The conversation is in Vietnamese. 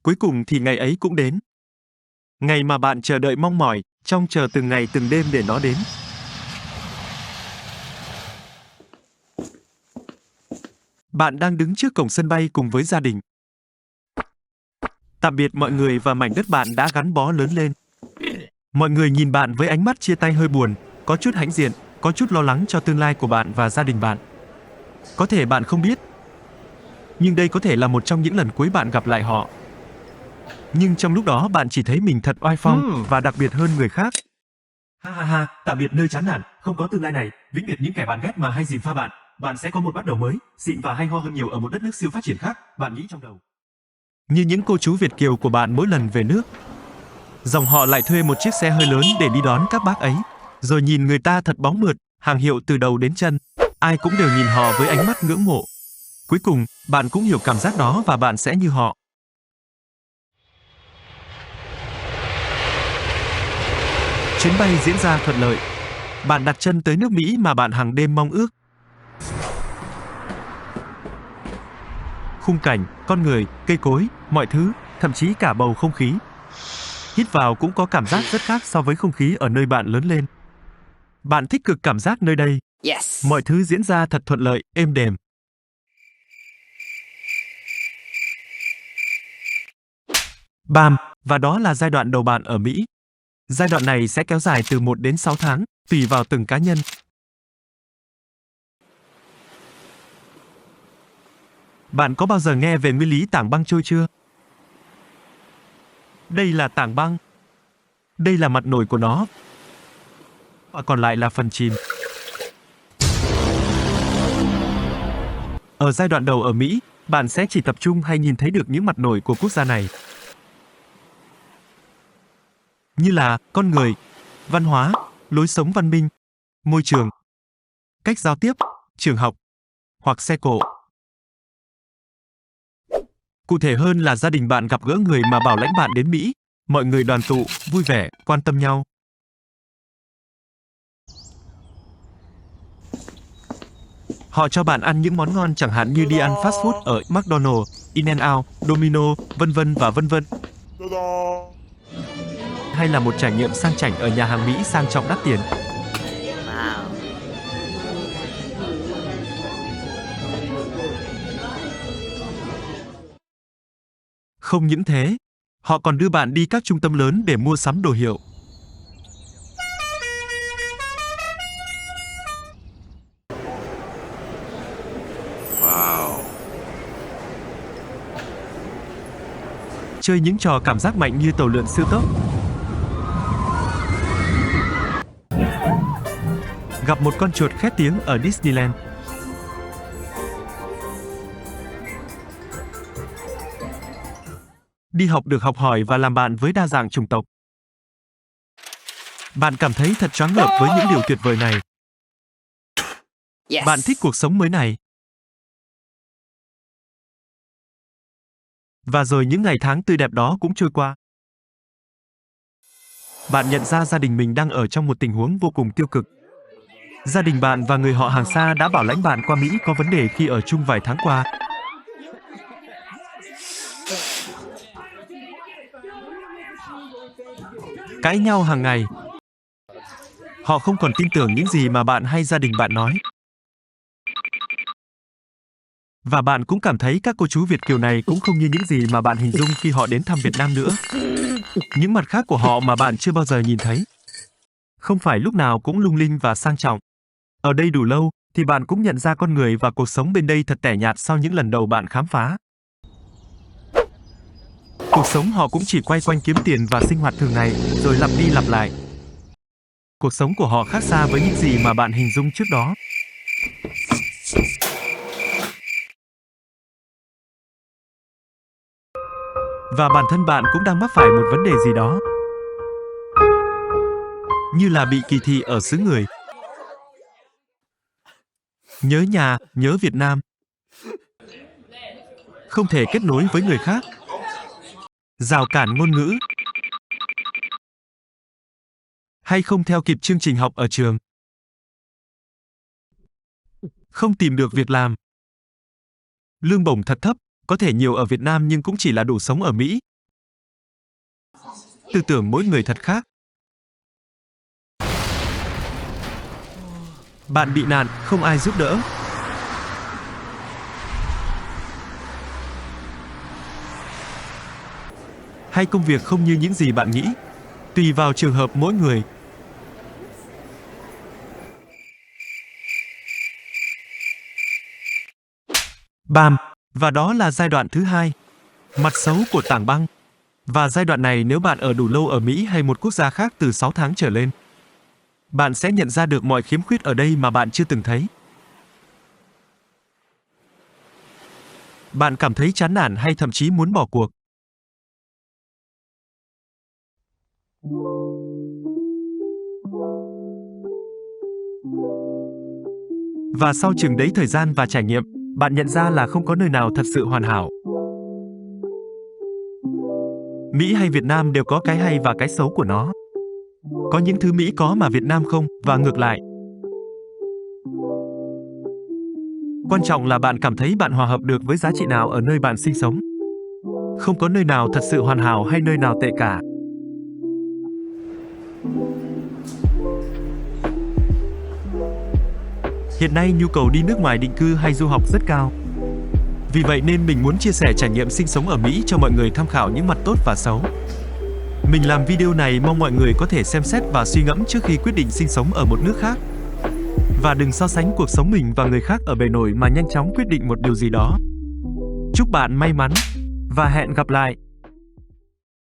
Cuối cùng thì ngày ấy cũng đến. Ngày mà bạn chờ đợi mong mỏi, trông chờ từng ngày từng đêm để nó đến. Bạn đang đứng trước cổng sân bay cùng với gia đình. Tạm biệt mọi người và mảnh đất bạn đã gắn bó lớn lên. Mọi người nhìn bạn với ánh mắt chia tay hơi buồn, có chút hãnh diện, có chút lo lắng cho tương lai của bạn và gia đình bạn. Có thể bạn không biết, nhưng đây có thể là một trong những lần cuối bạn gặp lại họ. Nhưng trong lúc đó bạn chỉ thấy mình thật oai phong và đặc biệt hơn người khác. Ha ha ha, tạm biệt nơi chán nản, không có tương lai này, vĩnh biệt những kẻ bạn ghét mà hay dìm pha bạn. Bạn sẽ có một bắt đầu mới, xịn và hay ho hơn nhiều ở một đất nước siêu phát triển khác, bạn nghĩ trong đầu. Như những cô chú Việt kiều của bạn mỗi lần về nước. Dòng họ lại thuê một chiếc xe hơi lớn để đi đón các bác ấy. Rồi nhìn người ta thật bóng mượt, hàng hiệu từ đầu đến chân. Ai cũng đều nhìn họ với ánh mắt ngưỡng mộ. Cuối cùng, bạn cũng hiểu cảm giác đó và bạn sẽ như họ. Chuyến bay diễn ra thuận lợi. Bạn đặt chân tới nước Mỹ mà bạn hàng đêm mong ước. Khung cảnh, con người, cây cối, mọi thứ, thậm chí cả bầu không khí. Hít vào cũng có cảm giác rất khác so với không khí ở nơi bạn lớn lên. Bạn thích cực cảm giác nơi đây. Yes. Mọi thứ diễn ra thật thuận lợi, êm đềm. Bam, và đó là giai đoạn đầu bạn ở Mỹ. Giai đoạn này sẽ kéo dài từ 1 đến 6 tháng, tùy vào từng cá nhân. Bạn có bao giờ nghe về nguyên lý tảng băng trôi chưa? Đây là tảng băng. Đây là mặt nổi của nó. Và còn lại là phần chìm. Ở giai đoạn đầu ở Mỹ, bạn sẽ chỉ tập trung hay nhìn thấy được những mặt nổi của quốc gia này. Như là con người, văn hóa, lối sống văn minh, môi trường, cách giao tiếp, trường học, hoặc xe cộ. Cụ thể hơn là gia đình bạn gặp gỡ người mà bảo lãnh bạn đến Mỹ, mọi người đoàn tụ, vui vẻ, quan tâm nhau. Họ cho bạn ăn những món ngon chẳng hạn như đi ăn fast food ở McDonald's, In-N-Out, Domino, vân vân và vân vân. Hay là một trải nghiệm sang chảnh ở nhà hàng Mỹ sang trọng đắt tiền. Wow. Không những thế, họ còn đưa bạn đi các trung tâm lớn để mua sắm đồ hiệu. Wow. Chơi những trò cảm giác mạnh như tàu lượn siêu tốc. Gặp một con chuột khét tiếng ở Disneyland. Đi học được học hỏi và làm bạn với đa dạng chủng tộc. Bạn cảm thấy thật choáng ngợp với những điều tuyệt vời này. Yes. Bạn thích cuộc sống mới này. Và rồi những ngày tháng tươi đẹp đó cũng trôi qua. Bạn nhận ra gia đình mình đang ở trong một tình huống vô cùng tiêu cực. Gia đình bạn và người họ hàng xa đã bảo lãnh bạn qua Mỹ có vấn đề khi ở chung vài tháng qua. Cãi nhau hàng ngày. Họ không còn tin tưởng những gì mà bạn hay gia đình bạn nói. Và bạn cũng cảm thấy các cô chú Việt kiều này cũng không như những gì mà bạn hình dung khi họ đến thăm Việt Nam nữa. Những mặt khác của họ mà bạn chưa bao giờ nhìn thấy. Không phải lúc nào cũng lung linh và sang trọng. Ở đây đủ lâu, thì bạn cũng nhận ra con người và cuộc sống bên đây thật tẻ nhạt sau những lần đầu bạn khám phá. Cuộc sống họ cũng chỉ quay quanh kiếm tiền và sinh hoạt thường ngày, rồi lặp đi lặp lại. Cuộc sống của họ khác xa với những gì mà bạn hình dung trước đó. Và bản thân bạn cũng đang mắc phải một vấn đề gì đó. Như là bị kỳ thị ở xứ người. Nhớ nhà, nhớ Việt Nam. Không thể kết nối với người khác. Rào cản ngôn ngữ. Hay không theo kịp chương trình học ở trường. Không tìm được việc làm. Lương bổng thật thấp, có thể nhiều ở Việt Nam nhưng cũng chỉ là đủ sống ở Mỹ. Tư tưởng mỗi người thật khác. Bạn bị nạn, không ai giúp đỡ. Hay công việc không như những gì bạn nghĩ. Tùy vào trường hợp mỗi người. Bam! Và đó là giai đoạn thứ hai. Mặt xấu của tảng băng. Và giai đoạn này nếu bạn ở đủ lâu ở Mỹ hay một quốc gia khác từ 6 tháng trở lên, bạn sẽ nhận ra được mọi khiếm khuyết ở đây mà bạn chưa từng thấy. Bạn cảm thấy chán nản hay thậm chí muốn bỏ cuộc. Và sau chừng đấy thời gian và trải nghiệm, bạn nhận ra là không có nơi nào thật sự hoàn hảo. Mỹ hay Việt Nam đều có cái hay và cái xấu của nó. Có những thứ Mỹ có mà Việt Nam không, và ngược lại. Quan trọng là bạn cảm thấy bạn hòa hợp được với giá trị nào ở nơi bạn sinh sống. Không có nơi nào thật sự hoàn hảo hay nơi nào tệ cả. Hiện nay nhu cầu đi nước ngoài định cư hay du học rất cao. Vì vậy nên mình muốn chia sẻ trải nghiệm sinh sống ở Mỹ cho mọi người tham khảo những mặt tốt và xấu. Mình làm video này mong mọi người có thể xem xét và suy ngẫm trước khi quyết định sinh sống ở một nước khác. Và đừng so sánh cuộc sống mình và người khác ở bề nổi mà nhanh chóng quyết định một điều gì đó. Chúc bạn may mắn và hẹn gặp lại!